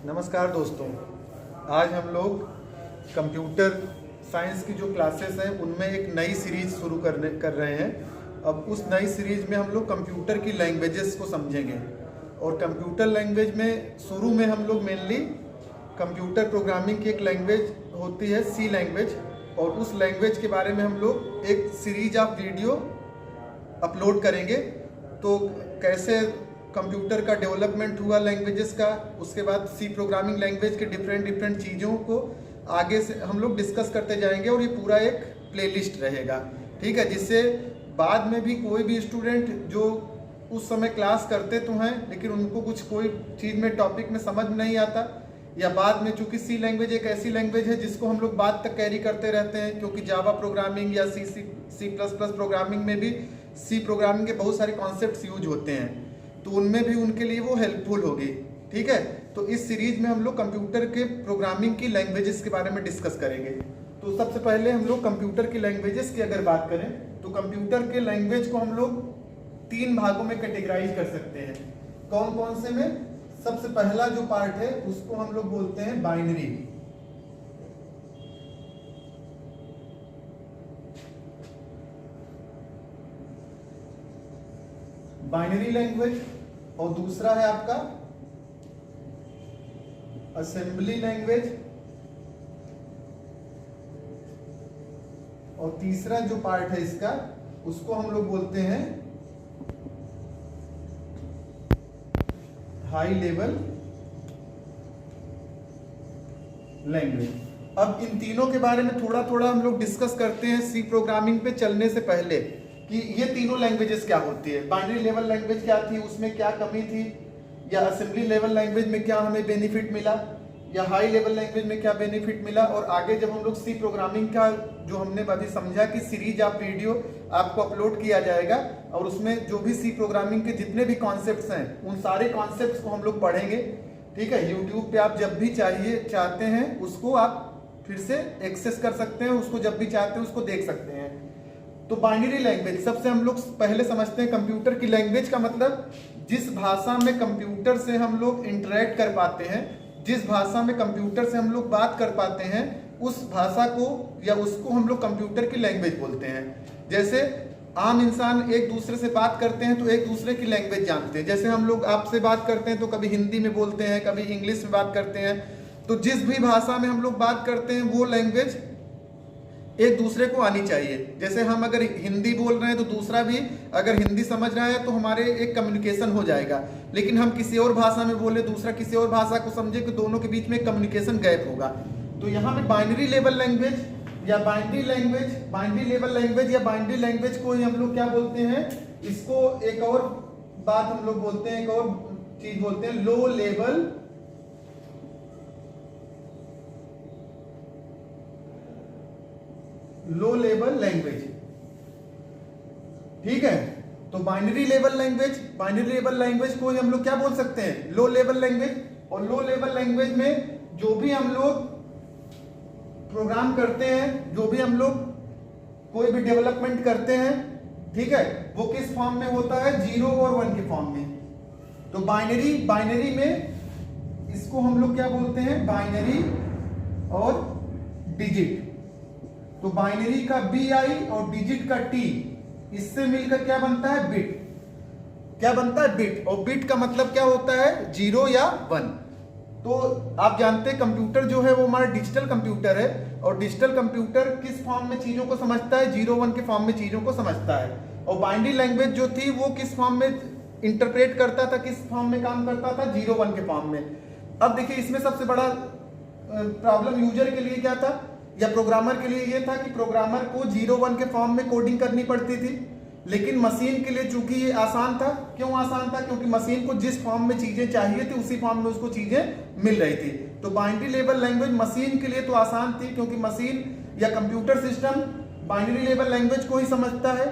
नमस्कार दोस्तों, आज हम लोग कंप्यूटर साइंस की जो क्लासेस हैं उनमें एक नई सीरीज शुरू कर रहे हैं। अब उस नई सीरीज में हम लोग कंप्यूटर की लैंग्वेजेस को समझेंगे और कंप्यूटर लैंग्वेज में शुरू में हम लोग मेनली कंप्यूटर प्रोग्रामिंग की एक लैंग्वेज होती है सी लैंग्वेज, और उस लैंग्वेज के बारे में हम लोग एक सीरीज ऑफ वीडियो अपलोड करेंगे। तो कैसे कंप्यूटर का डेवलपमेंट हुआ लैंग्वेजेस का, उसके बाद सी प्रोग्रामिंग लैंग्वेज के डिफरेंट चीज़ों को आगे से हम लोग डिस्कस करते जाएंगे और ये पूरा एक प्लेलिस्ट रहेगा, ठीक है। जिससे बाद में भी कोई भी स्टूडेंट जो उस समय क्लास करते तो हैं लेकिन उनको कुछ कोई चीज़ में टॉपिक में समझ नहीं आता, या बाद में चूंकि सी लैंग्वेज एक ऐसी लैंग्वेज है जिसको हम लोग बाद तक कैरी करते रहते हैं, क्योंकि जावा प्रोग्रामिंग या सी प्लस प्लस प्रोग्रामिंग में भी सी प्रोग्रामिंग के बहुत सारे कॉन्सेप्ट्स यूज होते हैं, तो उनमें भी उनके लिए वो हेल्पफुल होगी, ठीक है। तो इस सीरीज में हम लोग कंप्यूटर के प्रोग्रामिंग की लैंग्वेजेस के बारे में डिस्कस करेंगे। तो सबसे पहले हम लोग कंप्यूटर की लैंग्वेजेस की अगर बात करें तो कंप्यूटर के लैंग्वेज को हम लोग 3 भागों में कैटेगराइज कर सकते हैं। कौन कौन से में? सबसे पहला जो पार्ट है उसको हम लोग बोलते हैं बाइनरी। बाइनरी लैंग्वेज, और दूसरा है आपका असेंबली लैंग्वेज, और तीसरा जो पार्ट है इसका उसको हम लोग बोलते हैं हाई लेवल लैंग्वेज। अब इन तीनों के बारे में थोड़ा थोड़ा हम लोग डिस्कस करते हैं सी प्रोग्रामिंग पे चलने से पहले कि ये तीनों लैंग्वेजेस क्या होती है। बाइनरी लेवल लैंग्वेज क्या थी, उसमें क्या कमी थी, या असेंबली लेवल लैंग्वेज में क्या हमें बेनिफिट मिला, या हाई लेवल लैंग्वेज में क्या बेनिफिट मिला। और आगे जब हम लोग सी प्रोग्रामिंग का जो हमने अभी समझा कि सीरीज ऑफ वीडियो आपको अपलोड किया जाएगा और उसमें जो भी सी प्रोग्रामिंग के जितने भी कॉन्सेप्ट्स हैं उन सारे कॉन्सेप्ट्स को हम लोग पढ़ेंगे, ठीक है। यूट्यूब पे आप जब भी चाहते हैं उसको आप फिर से एक्सेस कर सकते हैं, उसको जब भी चाहते हैं उसको देख सकते हैं। तो बाइनरी लैंग्वेज सबसे हम लोग पहले समझते हैं। कंप्यूटर की लैंग्वेज का मतलब जिस भाषा में कंप्यूटर से हम लोग इंटरेक्ट कर पाते हैं, जिस भाषा में कंप्यूटर से हम लोग बात कर पाते हैं, उस भाषा को या उसको हम लोग कंप्यूटर की लैंग्वेज बोलते हैं। जैसे आम इंसान एक दूसरे से बात करते हैं तो एक दूसरे की लैंग्वेज जानते हैं। जैसे हम लोग आपसे बात करते हैं तो कभी हिंदी में बोलते हैं, कभी इंग्लिश में बात करते हैं। तो जिस भी भाषा में हम लोग बात करते हैं वो लैंग्वेज एक दूसरे को आनी चाहिए। जैसे हम अगर हिंदी बोल रहे हैं तो दूसरा भी अगर हिंदी समझ रहा है तो हमारे एक कम्युनिकेशन हो जाएगा। लेकिन हम किसी और भाषा में बोले, दूसरा किसी और भाषा को समझे, कि दोनों के बीच में कम्युनिकेशन गैप होगा। तो यहाँ पे बाइनरी लेवल लैंग्वेज या बाइनरी लैंग्वेज को ही हम लोग क्या बोलते हैं, इसको एक और बात हम लोग बोलते हैं, एक और चीज बोलते हैं लो लेवल लैंग्वेज, ठीक है। तो बाइनरी लेवल लैंग्वेज को ही हम लोग क्या बोल सकते हैं, लो लेवल लैंग्वेज। और लो लेवल लैंग्वेज में जो भी हम लोग प्रोग्राम करते हैं, जो भी हम लोग कोई भी डेवलपमेंट करते हैं, ठीक है, वो किस फॉर्म में होता है, 0 और 1 के फॉर्म में। तो बाइनरी में इसको हम लोग क्या बोलते हैं, बाइनरी और डिजिट। तो बाइनरी का BI और डिजिट का T, इससे मिलकर क्या बनता है, बिट। क्या बनता है, बिट। और बिट का मतलब क्या होता है, 0 या 1। तो आप जानते हैं कंप्यूटर जो है वो हमारा डिजिटल कंप्यूटर है, और डिजिटल कंप्यूटर किस फॉर्म में चीजों को समझता है, 0-1 के फॉर्म में चीजों को समझता है। और बाइनरी लैंग्वेज जो थी वो किस फॉर्म में इंटरप्रेट करता था, किस फॉर्म में काम करता था, 0-1 के फॉर्म में। अब देखिए इसमें सबसे बड़ा प्रॉब्लम यूजर के लिए क्या था या प्रोग्रामर के लिए ये था कि प्रोग्रामर को 0-1 के फॉर्म में कोडिंग करनी पड़ती थी। लेकिन मशीन के लिए चूंकि ये आसान था। क्यों आसान था? क्योंकि मशीन को जिस फॉर्म में चीजें चाहिए थी उसी फॉर्म में उसको चीजें मिल रही थी। तो बाइनरी लेवल लैंग्वेज मशीन के लिए तो आसान थी, क्योंकि मशीन या computer system binary level language को ही समझता है,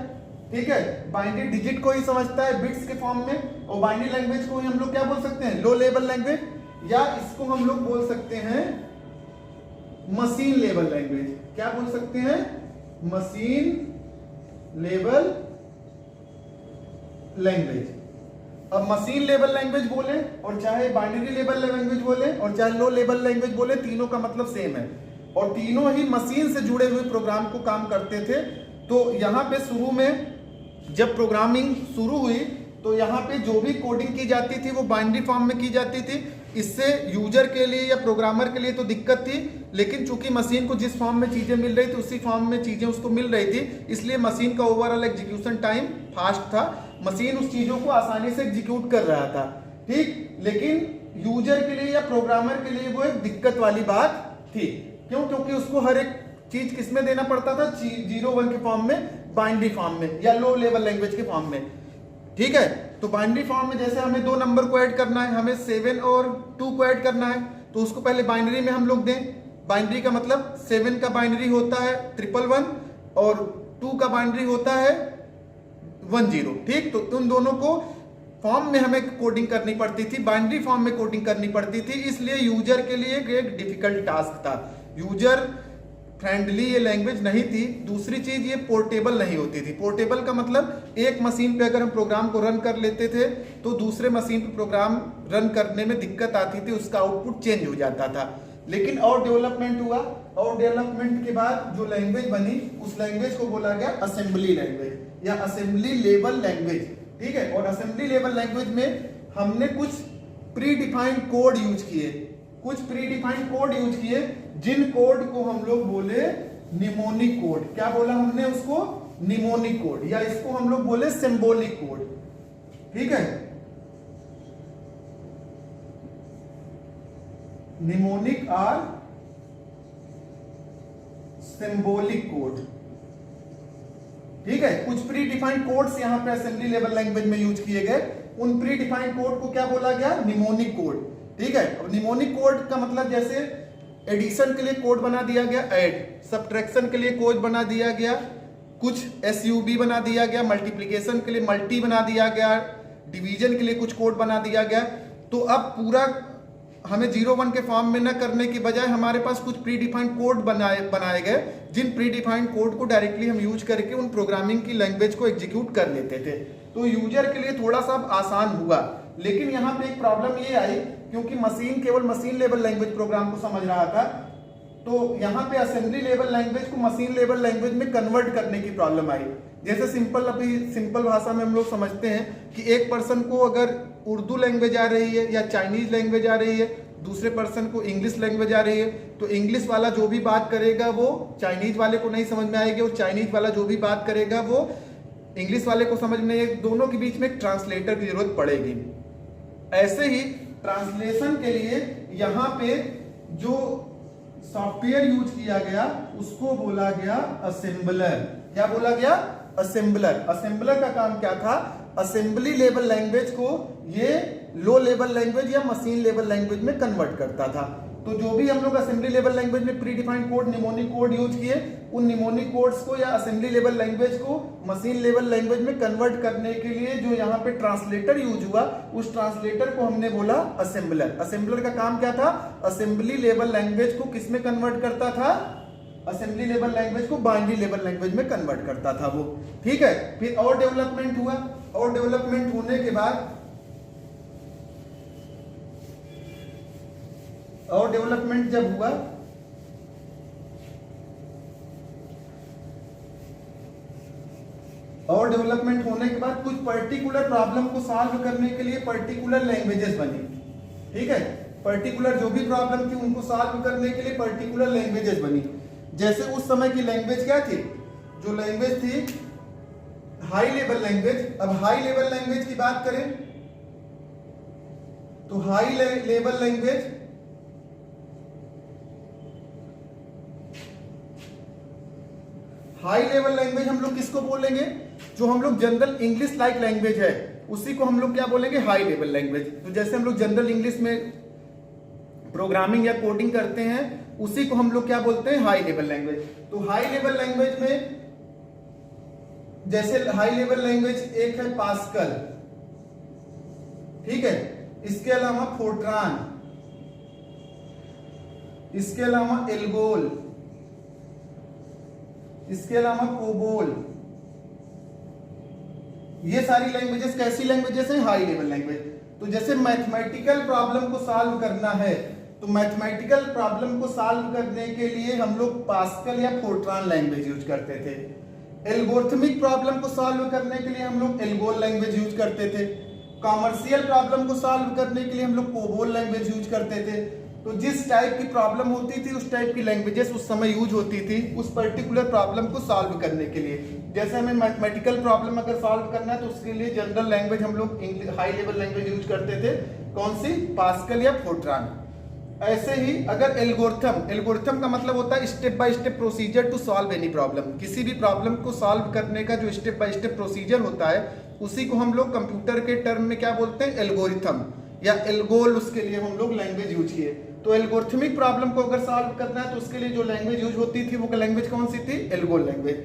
ठीक है। बाइनरी डिजिट को ही समझता है बिट्स के फॉर्म में। और बाइनरी लैंग्वेज को ही हम लोग क्या बोल सकते हैं, लो लेवल लैंग्वेज, या इसको हम लोग बोल सकते हैं मशीन लेवल लैंग्वेज। क्या बोल सकते हैं, मशीन लेवल लैंग्वेज। अब मशीन लेवल लैंग्वेज बोले और चाहे बाइनरी लेवल लैंग्वेज बोले और चाहे लो लेवल लैंग्वेज बोले, तीनों का मतलब सेम है और तीनों ही मशीन से जुड़े हुए प्रोग्राम को काम करते थे। तो यहाँ पे शुरू में जब प्रोग्रामिंग शुरू हुई तो यहाँ पे जो भी कोडिंग की जाती थी वो बाइनरी फॉर्म में की जाती थी। इससे यूजर के लिए या प्रोग्रामर के लिए तो दिक्कत थी, लेकिन चूंकि मशीन को जिस फॉर्म में चीजें मिल रही थी उसी फॉर्म में चीजें उसको मिल रही थी, इसलिए मशीन का ओवरऑल एग्जीक्यूशन टाइम फास्ट था। मशीन उस चीजों को आसानी से एग्जीक्यूट कर रहा था, ठीक। लेकिन यूजर के लिए या प्रोग्रामर के लिए वो एक दिक्कत वाली बात थी। क्यों? क्योंकि उसको हर एक चीज किसमें देना पड़ता था, 0-1 के फॉर्म में, बाइनरी फॉर्म में या लो लेवल लैंग्वेज के फॉर्म में, ठीक है। तो बाइनरी फॉर्म में जैसे हमें 2 नंबर को ऐड करना है, हमें 7 और 2 को ऐड करना है, तो उसको पहले बाइनरी में हम लोग दें। बाइनरी का मतलब 7 का बाइनरी होता है 111 और 2 का बाइनरी होता है 10, ठीक। तो उन दोनों को फॉर्म में हमें कोडिंग करनी पड़ती थी, बाइनरी फॉर्म में कोडिंग करनी पड़ती थी, इसलिए यूजर के लिए एक डिफिकल्ट टास्क था। यूजर फ्रेंडली ये लैंग्वेज नहीं थी। दूसरी चीज ये पोर्टेबल नहीं होती थी। पोर्टेबल का मतलब एक मशीन पे अगर हम प्रोग्राम को रन कर लेते थे तो दूसरे मशीन पे प्रोग्राम रन करने में दिक्कत आती थी, उसका आउटपुट चेंज हो जाता था। लेकिन और डेवलपमेंट हुआ और डेवलपमेंट के बाद जो लैंग्वेज बनी उस लैंग्वेज को बोला गया असेंबली लैंग्वेज या असेंबली लेवल लैंग्वेज, ठीक है। और असेंबली लेवल लैंग्वेज में हमने कुछ प्री डिफाइंड कोड यूज किए, कुछ प्री डिफाइंड कोड यूज किए, जिन कोड को हम लोग बोले निमोनिक कोड। क्या बोला हमने उसको? निमोनिक कोड, या इसको हम लोग बोले सिंबॉलिक कोड, ठीक है। निमोनिक और सिंबॉलिक कोड, ठीक है। कुछ प्री डिफाइंड कोड्स यहां पे असेंबली लेवल लैंग्वेज में यूज किए गए। उन प्री डिफाइंड कोड को क्या बोला गया? निमोनिक कोड, ठीक है। अब निमोनिक कोड का मतलब जैसे एडिशन के लिए कोड बना दिया गया ऐड, सब्ट्रैक्शन के लिए कोड बना दिया गया, कुछ एसयूबी बना दिया गया, मल्टीप्लिकेशन के लिए मल्टी बना दिया गया, डिवीजन के लिए कुछ कोड बना दिया गया। तो अब पूरा हमें 0-1 के फॉर्म में न करने की बजाय हमारे पास कुछ प्री डिफाइंड कोड बनाए गए, जिन प्री डिफाइंड कोड को डायरेक्टली हम यूज करके उन प्रोग्रामिंग की लैंग्वेज को एग्जीक्यूट कर लेते थे। तो यूजर के लिए थोड़ा सा आसान हुआ। लेकिन यहाँ पे एक प्रॉब्लम ये आई, क्योंकि मशीन केवल मशीन लेवल लैंग्वेज प्रोग्राम को समझ रहा था, तो यहाँ पे असेंबली लेवल लैंग्वेज को मशीन लेवल लैंग्वेज में कन्वर्ट करने की प्रॉब्लम आई। जैसे सिंपल भाषा में हम लोग समझते हैं कि एक पर्सन को अगर उर्दू लैंग्वेज आ रही है या चाइनीज लैंग्वेज आ रही है, दूसरे पर्सन को इंग्लिश लैंग्वेज आ रही है, तो इंग्लिश वाला जो भी बात करेगा वो चाइनीज वाले को नहीं समझ में आएगी और चाइनीज वाला जो भी बात करेगा वो इंग्लिश वाले को समझ में आएगी। दोनों के बीच में एक ट्रांसलेटर की जरूरत पड़ेगी। ऐसे ही ट्रांसलेशन के लिए यहाँ पे जो सॉफ्टवेयर यूज किया गया उसको बोला गया असेंबलर। क्या बोला गया? असेंबलर। असेंबलर का काम क्या था? असेंबली लेवल लैंग्वेज को ये लो लेवल लैंग्वेज या मशीन लेवल लैंग्वेज में कन्वर्ट करता था। तो जो भी हम लोग असेंबली लेवल लैंग्वेज में pre defined code mnemonic code use किए, उन निमोनिक कोड्स को या असेंबली लेवल लैंग्वेज को मशीन लेवल लैंग्वेज में कन्वर्ट करने के लिए जो यहाँ पे ट्रांसलेटर यूज हुआ, उस ट्रांसलेटर को हमने बोला असेंबलर। असेंबलर का काम क्या था? असेंबली लेवल लैंग्वेज को किस में कन्वर्ट करता था? असेंबली लेवल लैंग्वेज को बाइनरी लेवल लैंग्वेज में कन्वर्ट करता था वो, ठीक है। फिर और डेवलपमेंट हुआ, और डेवलपमेंट होने के बाद और डेवलपमेंट जब हुआ और डेवलपमेंट होने के बाद कुछ पर्टिकुलर प्रॉब्लम को सॉल्व करने के लिए पर्टिकुलर लैंग्वेजेस बनी, ठीक है। पर्टिकुलर जो भी प्रॉब्लम थी उनको सॉल्व करने के लिए पर्टिकुलर लैंग्वेजेस बनी। जैसे उस समय की लैंग्वेज क्या थी? जो लैंग्वेज थी हाई लेवल लैंग्वेज। अब हाई लेवल लैंग्वेज की बात करें तो हाई लेवल लैंग्वेज हम लोग किसको बोलेंगे? जो हम लोग जनरल इंग्लिश लाइक लैंग्वेज है उसी को हम लोग क्या बोलेंगे? High level language. तो जैसे हम लोग जनरल इंग्लिश में प्रोग्रामिंग या कोडिंग करते हैं उसी को हम लोग क्या बोलते हैं? High level language. तो हाई लेवल लैंग्वेज में जैसे हाई लेवल लैंग्वेज एक है पास्कल, ठीक है। इसके अलावा फोर्ट्रान, इसके अलावा एल्गोल, इसके अलावा कोबोल, ये सारी लैंग्वेजेस कैसी लैंग्वेजेस हैं? High level language. तो जैसे मैथमेटिकल प्रॉब्लम को सॉल्व करना है, तो मैथमेटिकल प्रॉब्लम को सॉल्व करने के लिए हम लोग पास्कल या फोर्ट्रान लैंग्वेज यूज करते थे। एल्गोरिथमिक प्रॉब्लम को सॉल्व करने के लिए हम लोग एल्गोल लैंग्वेज यूज करते थे। कॉमर्शियल प्रॉब्लम को सॉल्व करने के लिए हम लोग कोबोल लैंग्वेज यूज करते थे। तो जिस टाइप की प्रॉब्लम होती थी उस टाइप की लैंग्वेजेस उस समय यूज होती थी उस पर्टिकुलर प्रॉब्लम को सॉल्व करने के लिए। जैसे हमें मैथमेटिकल प्रॉब्लम अगर सॉल्व करना है तो उसके लिए जनरल लैंग्वेज हम लोग हाई लेवल लैंग्वेज यूज करते थे। कौन सी? पास्कल या फोर्ट्रान। ऐसे ही अगर एल्गोरिथम का मतलब होता है step by step procedure to solve any problem. किसी भी प्रॉब्लम को सॉल्व करने का जो स्टेप बाय स्टेप प्रोसीजर होता है उसी को हम लोग कंप्यूटर के टर्म में क्या बोलते हैं? एल्गोरिथम या एल्गोल। उसके लिए हम लोग लैंग्वेज यूज किए। तो एल्गोरिथमिक प्रॉब्लम को अगर सॉल्व करना है तो उसके लिए जो लैंग्वेज यूज होती थी वो लैंग्वेज कौन सी थी? ALGOL language.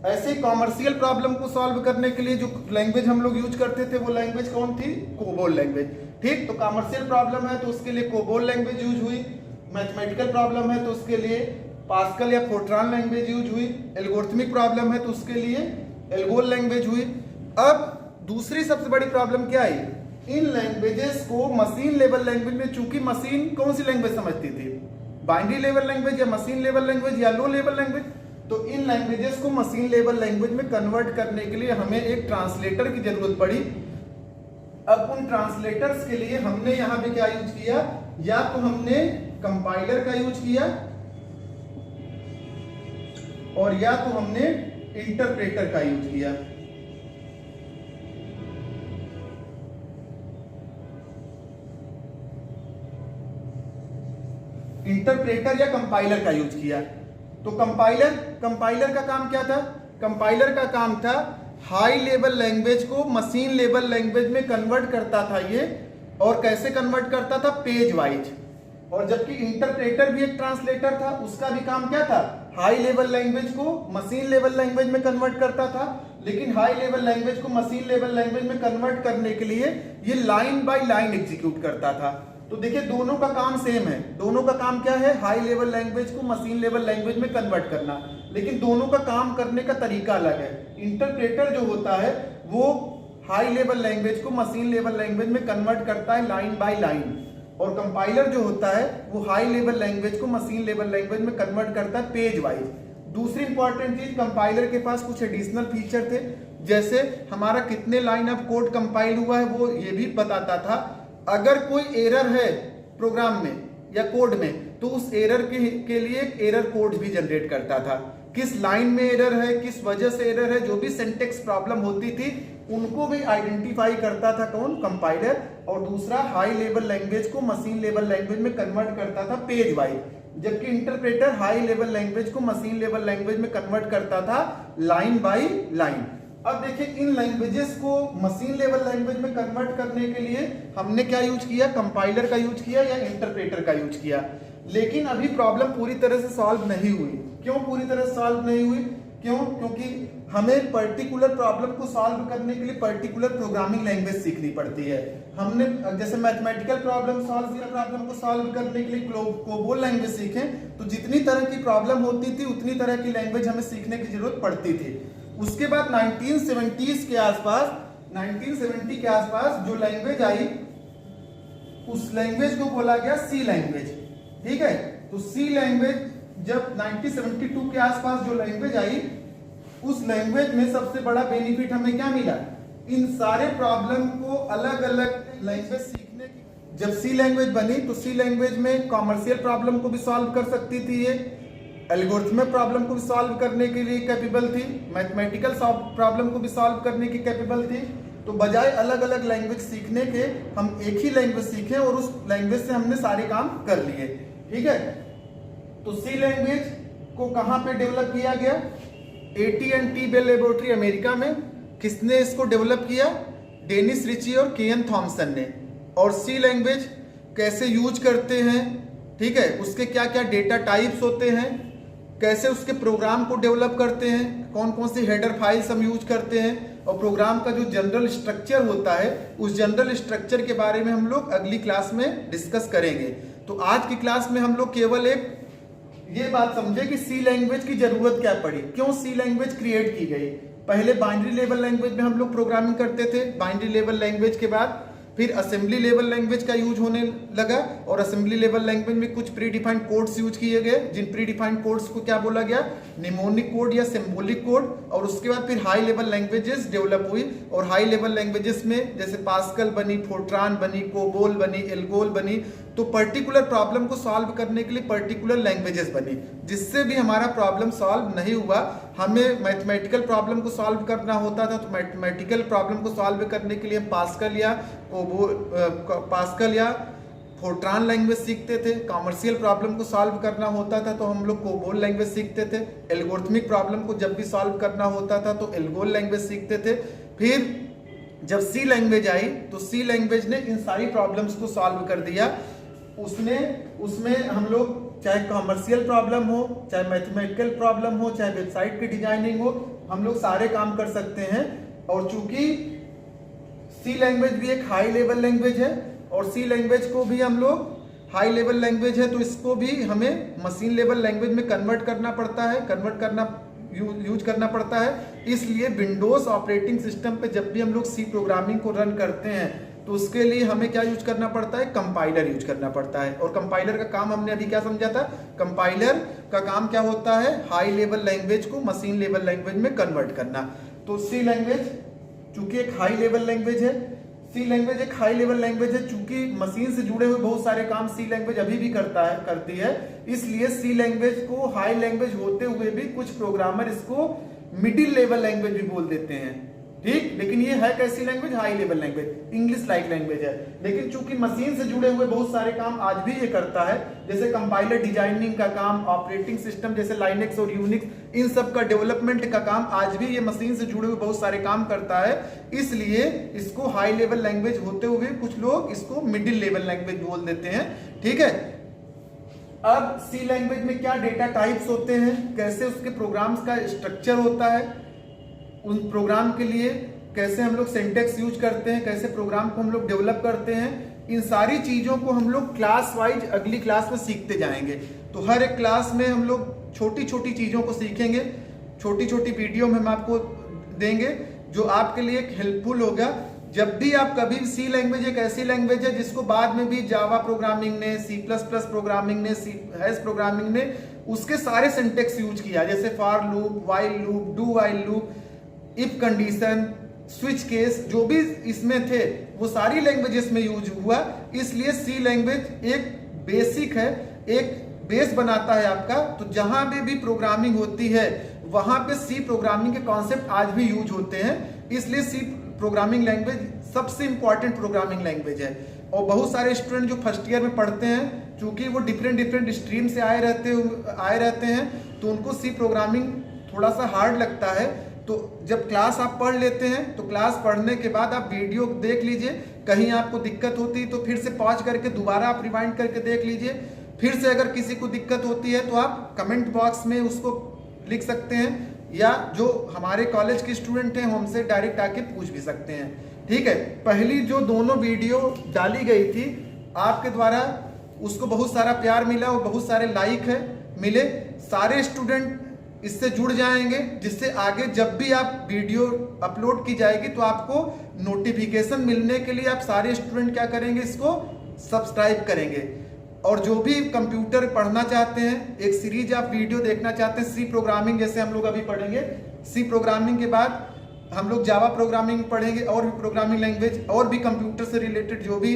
ऐसे ही कॉमर्शियल प्रॉब्लम को सॉल्व करने के लिए जो लैंग्वेज हम लोग यूज करते थे वो लैंग्वेज कौन थी? COBOL language. ठीक, तो कॉमर्शियल प्रॉब्लम है तो उसके लिए कोबोल लैंग्वेज यूज हुई। मैथमेटिकल प्रॉब्लम है तो उसके लिए पास्कल या फोर्ट्रान लैंग्वेज यूज हुई। एल्गोरिथमिक प्रॉब्लम है तो उसके लिए एल्गोल लैंग्वेज हुई। अब दूसरी सबसे बड़ी प्रॉब्लम क्या आई? इन लैंग्वेजेस को मशीन लेवल लैंग्वेज में, चूंकि मशीन कौन सी लैंग्वेज समझती थी? बाइनरी लेवल लैंग्वेज या मशीन लेवल लैंग्वेज या लो लेवल लैंग्वेज। तो इन लैंग्वेजेस को मशीन लेवल लैंग्वेज में कन्वर्ट करने के लिए हमें एक ट्रांसलेटर की जरूरत पड़ी। अब उन ट्रांसलेटर्स के लिए हमने यहां पे क्या यूज किया? या तो हमने कंपाइलर का यूज किया और या तो हमने इंटरप्रेटर का यूज किया। इंटरप्रेटर या कंपाइलर का यूज किया। तो कंपाइलर का काम क्या था? कंपाइलर का काम था हाई लेवल लैंग्वेज को मशीन लेवल लैंग्वेज में कन्वर्ट करता था ये। और कैसे कन्वर्ट करता था? Page wise. और जबकि इंटरप्रेटर भी एक ट्रांसलेटर था, उसका भी काम क्या था? हाई लेवल लैंग्वेज को मशीन लेवल लैंग्वेज में कन्वर्ट करता था। लेकिन हाई लेवल लैंग्वेज को मशीन लेवल लैंग्वेज में कन्वर्ट करने के लिए ये लाइन बाय लाइन एग्जीक्यूट करता था। तो देखिए दोनों का काम सेम है। दोनों का काम क्या है? हाई लेवल लैंग्वेज को मशीन लेवल लैंग्वेज में कन्वर्ट करना। लेकिन दोनों का काम करने का तरीका अलग है। इंटरप्रेटर जो होता है वो हाई लेवल लैंग्वेज को मशीन लेवल लैंग्वेज में कन्वर्ट करता है लाइन बाय लाइन। और कंपाइलर जो होता है वो हाई लेवल लैंग्वेज को मशीन लेवल लैंग्वेज में कन्वर्ट करता है पेज वाइज। दूसरी इंपॉर्टेंट चीज, कंपाइलर के पास कुछ एडिशनल फीचर थे। जैसे हमारा कितने लाइन ऑफ कोड कंपाइल हुआ है वो ये भी बताता था। अगर कोई एरर है प्रोग्राम में या कोड में तो उस एरर के लिए एक एरर कोड भी जनरेट करता था। किस लाइन में एरर है, किस वजह से एरर है, जो भी सिंटेक्स प्रॉब्लम होती थी उनको भी आइडेंटिफाई करता था कौन? कंपाइलर। और दूसरा हाई लेवल लैंग्वेज को मशीन लेवल लैंग्वेज में कन्वर्ट करता था पेज वाइज। जबकि इंटरप्रेटर हाई लेवल लैंग्वेज को मशीन लेवल लैंग्वेज में कन्वर्ट करता था लाइन बाय लाइन। अब देखिए इन लैंग्वेजेस को मशीन लेवल लैंग्वेज में कन्वर्ट करने के लिए हमने क्या यूज किया? कंपाइलर का यूज किया या इंटरप्रेटर का यूज किया। लेकिन अभी प्रॉब्लम पूरी तरह से सॉल्व नहीं हुई। क्यों पूरी तरह सॉल्व नहीं हुई? क्यों? क्योंकि हमें पर्टिकुलर प्रॉब्लम को सॉल्व करने के लिए पर्टिकुलर प्रोग्रामिंग लैंग्वेज सीखनी पड़ती है। हमने जैसे मैथमेटिकल प्रॉब्लम को सॉल्व करने के लिए कोबोल लैंग्वेज सीखे तो जितनी तरह की प्रॉब्लम होती थी उतनी तरह की लैंग्वेज हमें सीखने की जरूरत पड़ती थी। उसके बाद 1970 के आसपास जो लैंग्वेज आई उस लैंग्वेज को बोला गया सी लैंग्वेज। ठीक है, तो सी लैंग्वेज जब 1972 के आसपास जो लैंग्वेज आई उस लैंग्वेज में सबसे बड़ा बेनिफिट हमें क्या मिला? इन सारे प्रॉब्लम को अलग अलग लैंग्वेज सीखने की। जब सी लैंग्वेज बनी तो सी लैंग्वेज में कॉमर्शियल प्रॉब्लम को भी सॉल्व कर सकती थी, ये एल्गोरिथमिक प्रॉब्लम को भी सॉल्व करने के लिए कैपेबल थी, मैथमेटिकल प्रॉब्लम को भी सॉल्व करने की कैपेबल थी। तो बजाय अलग अलग लैंग्वेज सीखने के हम एक ही लैंग्वेज सीखे और उस लैंग्वेज से हमने सारे काम कर लिए। ठीक है, तो सी लैंग्वेज को कहां पे डेवलप किया गया? AT&T बेल लेबोरेटरी अमेरिका में। किसने इसको डेवलप किया? डेनिस रिची और केएन थॉमसन ने। और सी लैंग्वेज कैसे यूज करते हैं, ठीक है, उसके क्या क्या डेटा टाइप्स होते हैं, कैसे उसके प्रोग्राम को डेवलप करते हैं, कौन कौन सी हेडर फाइल्स हम यूज करते हैं, और प्रोग्राम का जो जनरल स्ट्रक्चर होता है उस जनरल स्ट्रक्चर के बारे में हम लोग अगली क्लास में डिस्कस करेंगे। तो आज की क्लास में हम लोग केवल एक ये बात समझे कि सी लैंग्वेज की जरूरत क्या पड़ी, क्यों सी लैंग्वेज क्रिएट की गई, पहले बाइनरी लेवल लैंग्वेज में हम लोग प्रोग्रामिंग करते थे, बाइनरी लेवल लैंग्वेज के बाद फिर असेंबली लेवल लैंग्वेज का यूज होने लगा, और असेंबली लेवल लैंग्वेज में कुछ प्री डिफाइंड कोड्स यूज किए गए, जिन प्री डिफाइंड कोड्स को क्या बोला गया, निमोनिक कोड या सिंबॉलिक कोड। और उसके बाद फिर हाई लेवल लैंग्वेजेस डेवलप हुई, और हाई लेवल लैंग्वेजेस में जैसे पास्कल बनी, फोर्ट्रान बनी, कोबोल बनी, एल्गोल बनी। तो पर्टिकुलर प्रॉब्लम को सॉल्व करने के लिए पर्टिकुलर लैंग्वेजेस बनी, जिससे भी हमारा प्रॉब्लम सॉल्व नहीं हुआ। हमें मैथमेटिकल प्रॉब्लम को सॉल्व करना होता था, तो मैथमेटिकल प्रॉब्लम को सॉल्व करने के लिए पास्कल या फोर्ट्रान लैंग्वेज सीखते थे। कॉमर्शियल प्रॉब्लम को सॉल्व करना होता था तो हम लोग कोबोल लैंग्वेज सीखते थे। एल्गोरिथमिक प्रॉब्लम को जब भी सॉल्व करना होता था तो एल्गोल लैंग्वेज सीखते थे। फिर जब सी लैंग्वेज आई तो सी लैंग्वेज ने इन सारी प्रॉब्लम्स को सॉल्व कर दिया। उसमें हम लोग चाहे कॉमर्शियल प्रॉब्लम हो, चाहे मैथमेटिकल प्रॉब्लम हो, चाहे वेबसाइट की डिजाइनिंग हो, हम लोग सारे काम कर सकते हैं। और चूंकि सी लैंग्वेज भी एक हाई लेवल लैंग्वेज है, और सी लैंग्वेज को भी हम लोग हाई लेवल लैंग्वेज है तो इसको भी हमें मशीन लेवल लैंग्वेज में कन्वर्ट करना पड़ता है, यूज करना पड़ता है। इसलिए विंडोज ऑपरेटिंग सिस्टम पे जब भी हम लोग सी प्रोग्रामिंग को रन करते हैं तो उसके लिए हमें क्या यूज करना पड़ता है, कंपाइलर यूज करना पड़ता है। और कंपाइलर का काम हमने अभी क्या समझा था, कंपाइलर का काम क्या होता है, हाई लेवल लैंग्वेज को मशीन लेवल लैंग्वेज में कन्वर्ट करना। तो सी लैंग्वेज चूंकि एक हाई लेवल लैंग्वेज है, सी लैंग्वेज एक हाई लेवल लैंग्वेज है, चूंकि मशीन से जुड़े हुए बहुत सारे काम सी लैंग्वेज अभी भी करती है। इसलिए सी लैंग्वेज को हाई लैंग्वेज होते हुए भी कुछ प्रोग्रामर इसको मिडिल लेवल लैंग्वेज भी बोल देते हैं, ठीक। लेकिन ये है कैसी language, high level language, English like language है। लेकिन चूंकि मशीन से जुड़े हुए बहुत सारे काम आज भी ये करता है, जैसे कंपाइलर डिजाइनिंग का काम, ऑपरेटिंग सिस्टम जैसे लाइनेक्स और यूनिक्स, इन सब का डेवलपमेंट का काम आज भी ये मशीन से जुड़े हुए बहुत सारे काम करता है। इसलिए इसको हाई लेवल लैंग्वेज होते हुए कुछ लोग इसको मिडिल लेवल लैंग्वेज बोल देते हैं, ठीक है। अब सी लैंग्वेज में क्या डेटा टाइप्स होते हैं, कैसे उसके प्रोग्राम्स का स्ट्रक्चर होता है, उन प्रोग्राम के लिए कैसे हम लोग सिंटैक्स यूज करते हैं, कैसे प्रोग्राम को हम लोग डेवलप करते हैं, इन सारी चीजों को हम लोग क्लास वाइज अगली क्लास में सीखते जाएंगे। तो हर एक क्लास में हम लोग छोटी छोटी चीजों को सीखेंगे, छोटी छोटी वीडियो में हम आपको देंगे जो आपके लिए हेल्पफुल होगा। जब भी आप कभी सी लैंग्वेज एक ऐसी लैंग्वेज है जिसको बाद में भी जावा प्रोग्रामिंग ने, सी प्लस प्लस प्रोग्रामिंग ने, सी हैश प्रोग्रामिंग ने उसके सारे सिंटैक्स यूज किया, जैसे for loop, while loop, do while loop, if condition, switch case, जो भी इसमें थे वो सारी लैंग्वेजेस में यूज हुआ। इसलिए सी लैंग्वेज एक बेसिक है, एक बेस बनाता है आपका। तो जहां पे भी प्रोग्रामिंग होती है वहां पे सी प्रोग्रामिंग के कॉन्सेप्ट आज भी यूज होते हैं। इसलिए सी प्रोग्रामिंग लैंग्वेज सबसे इंपॉर्टेंट प्रोग्रामिंग लैंग्वेज है। और बहुत सारे स्टूडेंट जो फर्स्ट ईयर में पढ़ते हैं, चूंकि वो डिफरेंट स्ट्रीम से आए रहते हैं तो उनको सी प्रोग्रामिंग थोड़ा सा हार्ड लगता है। तो जब क्लास आप पढ़ लेते हैं तो क्लास पढ़ने के बाद आप वीडियो देख लीजिए, कहीं आपको दिक्कत होती है तो फिर से पॉज करके दोबारा आप रिवाइंड करके देख लीजिए। फिर से अगर किसी को दिक्कत होती है तो आप कमेंट बॉक्स में उसको लिख सकते हैं, या जो हमारे कॉलेज के स्टूडेंट हैं हमसे डायरेक्ट आके पूछ भी सकते हैं, ठीक है। पहली जो दोनों वीडियो डाली गई थी आपके द्वारा, उसको बहुत सारा प्यार मिला और बहुत सारे लाइक मिले। सारे स्टूडेंट इससे जुड़ जाएंगे, जिससे आगे जब भी आप वीडियो अपलोड की जाएगी तो आपको नोटिफिकेशन मिलने के लिए आप सारे स्टूडेंट क्या करेंगे, इसको सब्सक्राइब करेंगे। और जो भी कंप्यूटर पढ़ना चाहते हैं, एक सीरीज आप वीडियो देखना चाहते हैं सी प्रोग्रामिंग, जैसे हम लोग अभी पढ़ेंगे, सी प्रोग्रामिंग के बाद हम लोग जावा प्रोग्रामिंग पढ़ेंगे, और भी प्रोग्रामिंग लैंग्वेज, और भी कंप्यूटर से रिलेटेड जो भी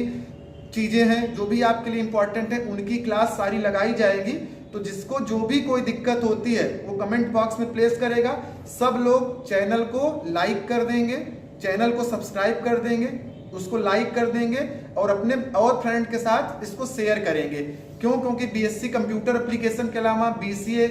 चीजें हैं, जो भी आपके लिए इंपॉर्टेंट है, उनकी क्लास सारी लगाई जाएगी। तो जिसको जो भी कोई दिक्कत होती है वो कमेंट बॉक्स में प्लेस करेगा। सब लोग चैनल को लाइक कर देंगे, चैनल को सब्सक्राइब कर देंगे, उसको लाइक कर देंगे और अपने और फ्रेंड के साथ इसको शेयर करेंगे। क्योंकि बीएससी कंप्यूटर एप्लीकेशन के अलावा बीसीए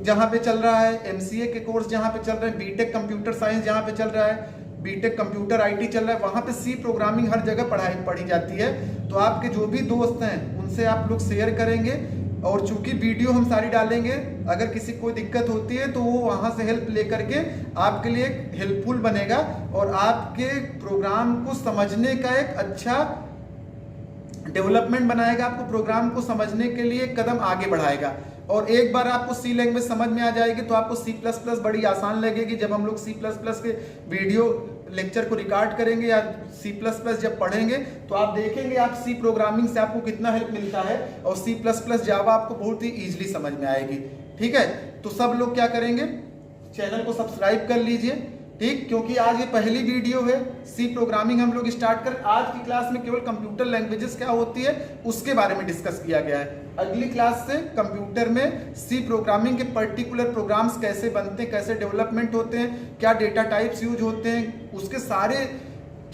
जहां पे चल रहा है, एमसीए के कोर्स जहां पे चल रहे हैं, बीटेक कंप्यूटर साइंस जहां पे चल रहा है, बीटेक कंप्यूटर आईटी चल रहा है, वहां पे सी प्रोग्रामिंग हर जगह पढ़ी जाती है। तो आपके जो भी दोस्त हैं उनसे आप लोग शेयर करेंगे। और चूंकि वीडियो हम सारी डालेंगे, अगर किसी को कोई दिक्कत होती है तो वो वहां से हेल्प लेकर के आपके लिए हेल्पफुल बनेगा और आपके प्रोग्राम को समझने का एक अच्छा डेवलपमेंट बनाएगा, आपको प्रोग्राम को समझने के लिए एक कदम आगे बढ़ाएगा। और एक बार आपको सी लैंग्वेज समझ में आ जाएगी तो आपको सी प्लस प्लस बड़ी आसान लगेगी। जब हम लोग सी प्लस प्लस के वीडियो लेक्चर को रिकॉर्ड करेंगे या सी प्लस प्लस जब पढ़ेंगे तो आप देखेंगे आप सी प्रोग्रामिंग से आपको कितना हेल्प मिलता है और सी प्लस प्लस जावा आपको बहुत ही ईजिली समझ में आएगी। ठीक है, तो सब लोग क्या करेंगे, चैनल को सब्सक्राइब कर लीजिए। ठीक, क्योंकि आज ये पहली वीडियो है, सी प्रोग्रामिंग हम लोग स्टार्ट कर। आज की क्लास में केवल कंप्यूटर लैंग्वेजेस क्या होती है उसके बारे में डिस्कस किया गया है। अगली क्लास से कंप्यूटर में सी प्रोग्रामिंग के पर्टिकुलर प्रोग्राम्स कैसे बनते हैं, कैसे डेवलपमेंट होते हैं, क्या डेटा टाइप्स यूज होते हैं, उसके सारे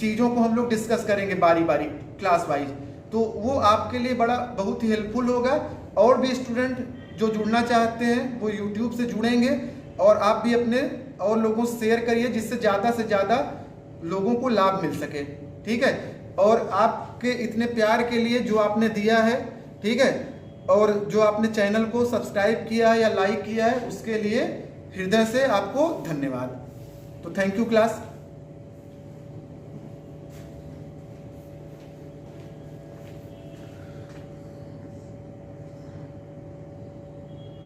चीज़ों को हम लोग डिस्कस करेंगे बारी बारी क्लास वाइज। तो वो आपके लिए बहुत ही हेल्पफुल होगा। और भी स्टूडेंट जो जुड़ना चाहते हैं वो यूट्यूब से जुड़ेंगे और आप भी अपने और लोगों से शेयर करिए जिससे ज़्यादा से ज़्यादा लोगों को लाभ मिल सके। ठीक है, और आपके इतने प्यार के लिए जो आपने दिया है, ठीक है, और जो आपने चैनल को सब्सक्राइब किया है या लाइक किया है उसके लिए हृदय से आपको धन्यवाद। तो थैंक यू क्लास।